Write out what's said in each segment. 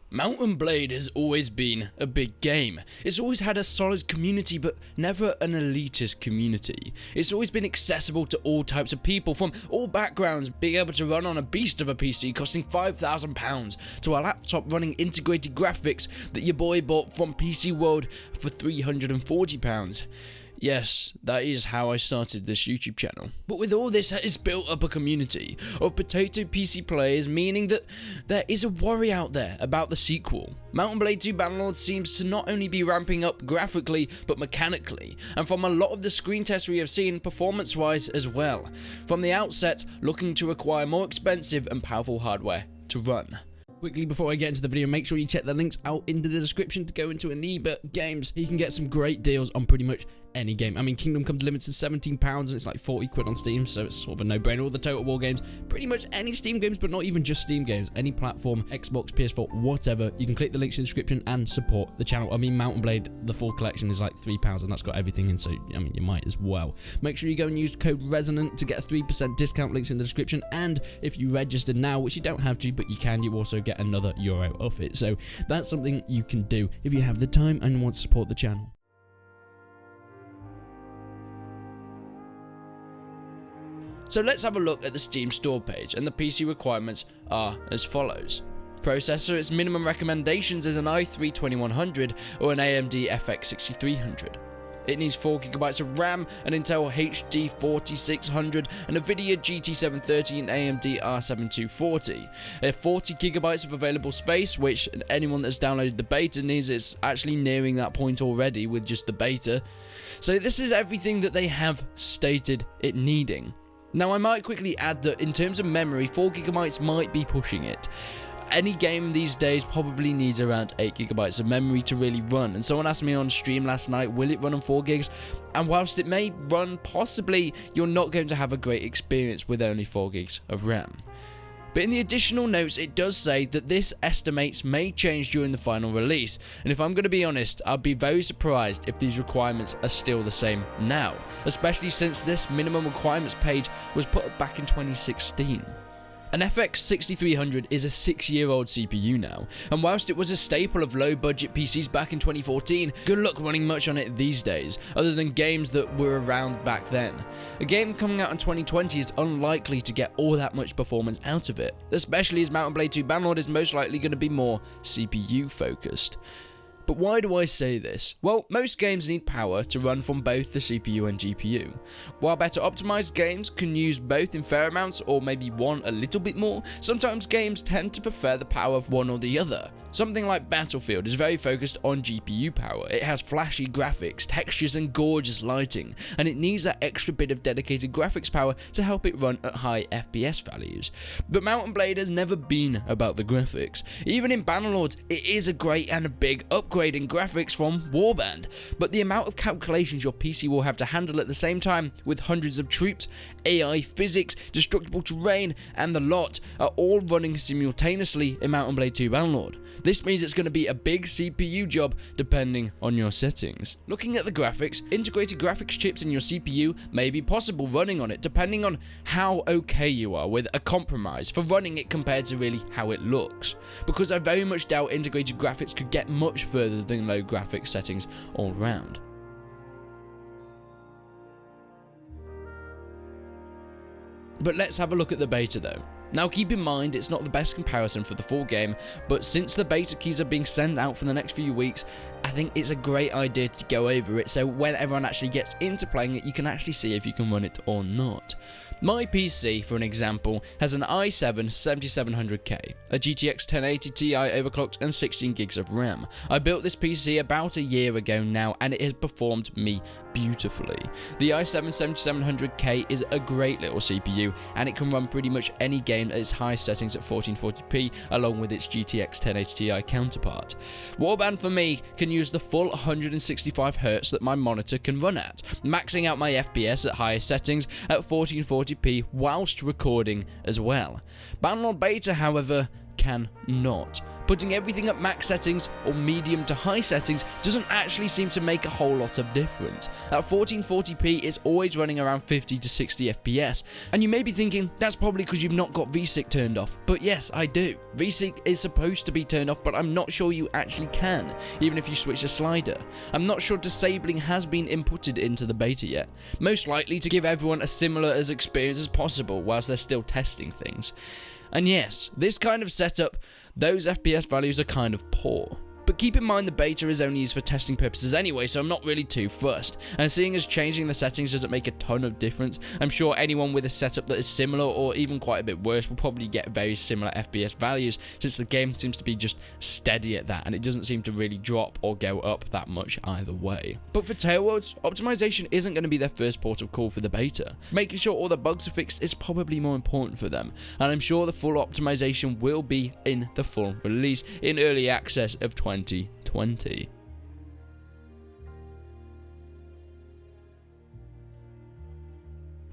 Mount & Blade has always been a big game. It's always had a solid community, but never an elitist community. It's always been accessible to all types of people, from all backgrounds, being able to run on a beast of a PC costing £5,000 to a laptop running integrated graphics that your boy bought from PC World for £340. Yes, that is how I started this YouTube channel. But with all this, it's built up a community of potato PC players, meaning that there is a worry out there about the sequel. Mount & Blade 2 Bannerlord seems to not only be ramping up graphically, but mechanically, and from a lot of the screen tests we have seen, performance-wise as well. From the outset, looking to require more expensive and powerful hardware to run. Quickly before I get into the video, make sure you check the links out into the description to go into Aniba Games. You can get some great deals on pretty much any game. I mean, Kingdom Come Delivered's £17 and it's like 40 quid on Steam, so it's sort of a no-brainer. All the Total War games, pretty much any Steam games, but not even just Steam games. Any platform, Xbox, PS4, whatever. You can click the links in the description and support the channel. I mean, Mount & Blade, the full collection is like £3 and that's got everything in, so I mean, you might as well. Make sure you go and use code RESONANT to get a 3% discount. Links in the description, and if you register now, which you don't have to, but you can, you also get another euro off it. So that's something you can do if you have the time and want to support the channel. So let's have a look at the Steam store page, and the PC requirements are as follows. Processor, its minimum recommendations is an i3-2100 or an AMD FX 6300. It needs 4GB of RAM, an Intel HD 4600, and a NVIDIA GT 730 and AMD R7240. 40GB of available space, which anyone that's downloaded the beta needs. It's actually nearing that point already with just the beta. So this is everything that they have stated it needing. Now I might quickly add that in terms of memory, 4GB might be pushing it. Any game these days probably needs around 8GB of memory to really run, and someone asked me on stream last night, will it run on 4GB? And whilst it may run, possibly, you're not going to have a great experience with only 4GB of RAM. But in the additional notes, it does say that this estimates may change during the final release, and if I'm going to be honest, I'd be very surprised if these requirements are still the same now, especially since this minimum requirements page was put up back in 2016. An FX 6300 is a 6-year-old CPU now, and whilst it was a staple of low-budget PCs back in 2014, good luck running much on it these days, other than games that were around back then. A game coming out in 2020 is unlikely to get all that much performance out of it, especially as Mount & Blade 2 Bannerlord is most likely going to be more CPU focused. But why do I say this? Well, most games need power to run from both the CPU and GPU. While better optimized games can use both in fair amounts or maybe one a little bit more, sometimes games tend to prefer the power of one or the other. Something like Battlefield is very focused on GPU power. It has flashy graphics, textures and gorgeous lighting, and it needs that extra bit of dedicated graphics power to help it run at high FPS values. But Mount & Blade has never been about the graphics. Even in Bannerlord, it is a great and a big upgrade in graphics from Warband, but the amount of calculations your PC will have to handle at the same time, with hundreds of troops, AI, physics, destructible terrain, and the lot, are all running simultaneously in Mount & Blade 2 Bannerlord. This means it's going to be a big CPU job depending on your settings. Looking at the graphics, integrated graphics chips in your CPU may be possible running on it depending on how okay you are with a compromise for running it compared to really how it looks, because I very much doubt integrated graphics could get much further than low graphics settings all round. But let's have a look at the beta though. Now keep in mind, it's not the best comparison for the full game, but since the beta keys are being sent out for the next few weeks, I think it's a great idea to go over it, so when everyone actually gets into playing it, you can actually see if you can run it or not. My PC, for an example, has an i7-7700K, a GTX 1080 Ti overclocked and 16GB of RAM. I built this PC about a year ago now, and it has performed me beautifully. The i7-7700K is a great little CPU, and it can run pretty much any game at its high settings at 1440p, along with its GTX 1080 Ti counterpart. Warband for me can use the full 165Hz that my monitor can run at, maxing out my FPS at higher settings at 1440p whilst recording as well. Bannerlord Beta, however, can not. Putting everything at max settings or medium to high settings doesn't actually seem to make a whole lot of difference. At 1440p it's always running around 50 to 60 FPS, and you may be thinking that's probably because you've not got VSync turned off, but yes, I do. VSync is supposed to be turned off, but I'm not sure you actually can, even if you switch the slider. I'm not sure disabling has been inputted into the beta yet, most likely to give everyone a similar as experience as possible whilst they're still testing things. And yes, this kind of setup, those FPS values are kind of poor. But keep in mind the beta is only used for testing purposes anyway, so I'm not really too fussed. And seeing as changing the settings doesn't make a ton of difference, I'm sure anyone with a setup that is similar or even quite a bit worse will probably get very similar FPS values, since the game seems to be just steady at that and it doesn't seem to really drop or go up that much either way. But for Tailworlds, optimization isn't going to be their first port of call for the beta. Making sure all the bugs are fixed is probably more important for them, and I'm sure the full optimization will be in the full release in early access of 2020.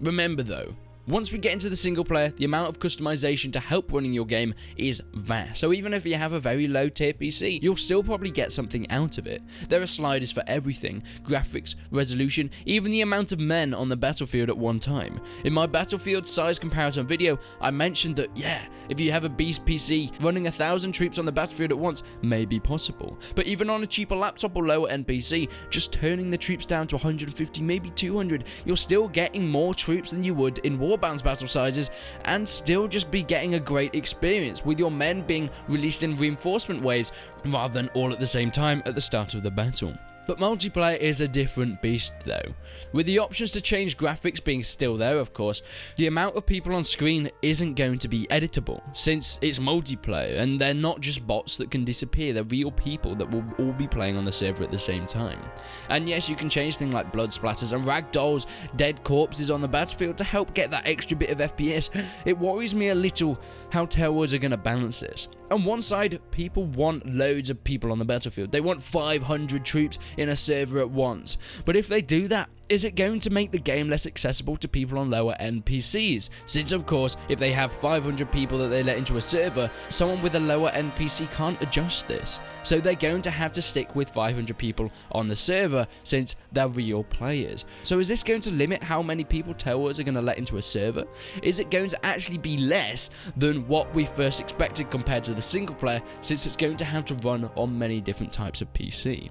Remember though, once we get into the single player, the amount of customization to help running your game is vast. So even if you have a very low tier PC, you'll still probably get something out of it. There are sliders for everything: graphics, resolution, even the amount of men on the battlefield at one time. In my battlefield size comparison video, I mentioned that yeah, if you have a beast PC, running 1,000 troops on the battlefield at once may be possible. But even on a cheaper laptop or lower end PC, just turning the troops down to 150, maybe 200, you're still getting more troops than you would in Warbound's battle sizes, and still just be getting a great experience, with your men being released in reinforcement waves rather than all at the same time at the start of the battle. But multiplayer is a different beast though. With the options to change graphics being still there, of course, the amount of people on screen isn't going to be editable, since it's multiplayer and they're not just bots that can disappear, they're real people that will all be playing on the server at the same time. And yes, you can change things like blood splatters and ragdolls, dead corpses on the battlefield to help get that extra bit of FPS. It worries me a little how Tailworlds are going to balance this. On one side, people want loads of people on the battlefield. They want 500 troops in a server at once. But if they do that, is it going to make the game less accessible to people on lower end PCs? Since of course, if they have 500 people that they let into a server, someone with a lower end PC can't adjust this. So they're going to have to stick with 500 people on the server since they're real players. So is this going to limit how many people Tailworlds are going to let into a server? Is it going to actually be less than what we first expected compared to the single player, since it's going to have to run on many different types of PC?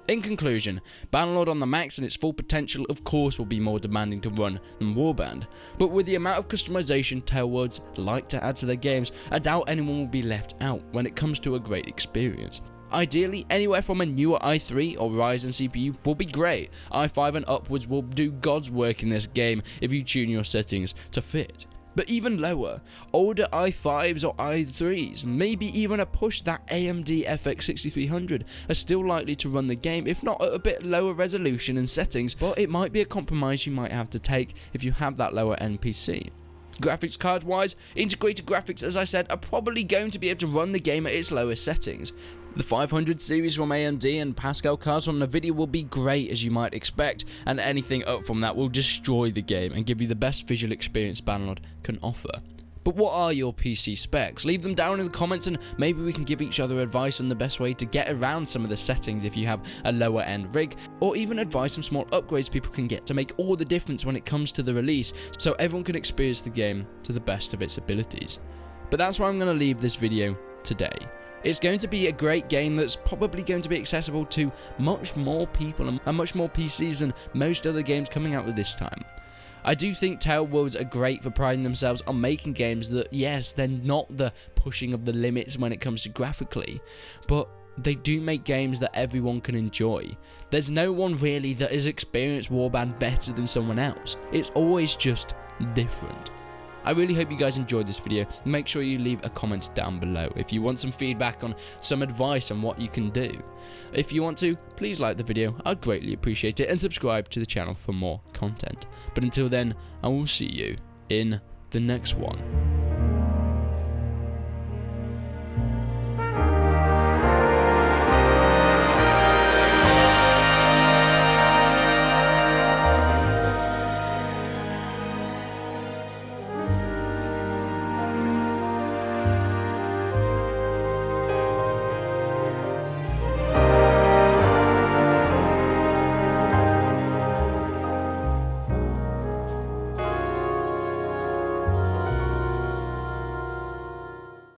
In conclusion, Bannerlord on the max and its full potential of course will be more demanding to run than Warband, but with the amount of customization Tailworlds like to add to their games, I doubt anyone will be left out when it comes to a great experience. Ideally, anywhere from a newer i3 or Ryzen CPU will be great. i5 and upwards will do God's work in this game if you tune your settings to fit. But even lower, older i5s or i3s, maybe even a push that AMD FX 6300 are still likely to run the game, if not at a bit lower resolution and settings, but it might be a compromise you might have to take if you have that lower end PC. Graphics card wise, integrated graphics, as I said, are probably going to be able to run the game at its lowest settings. The 500 series from AMD and Pascal cards from Nvidia will be great as you might expect, and anything up from that will destroy the game and give you the best visual experience Bannerlord can offer. But what are your PC specs? Leave them down in the comments and maybe we can give each other advice on the best way to get around some of the settings if you have a lower end rig, or even advise some small upgrades people can get to make all the difference when it comes to the release, so everyone can experience the game to the best of its abilities. But that's where I'm going to leave this video today. It's going to be a great game that's probably going to be accessible to much more people and much more PCs than most other games coming out at this time. I do think Tailworlds are great for priding themselves on making games that, yes, they're not the pushing of the limits when it comes to graphically, but they do make games that everyone can enjoy. There's no one really that has experienced Warband better than someone else. It's always just different. I really hope you guys enjoyed this video. Make sure you leave a comment down below if you want some feedback on some advice on what you can do. If you want to, please like the video, I'd greatly appreciate it, and subscribe to the channel for more content. But until then, I will see you in the next one.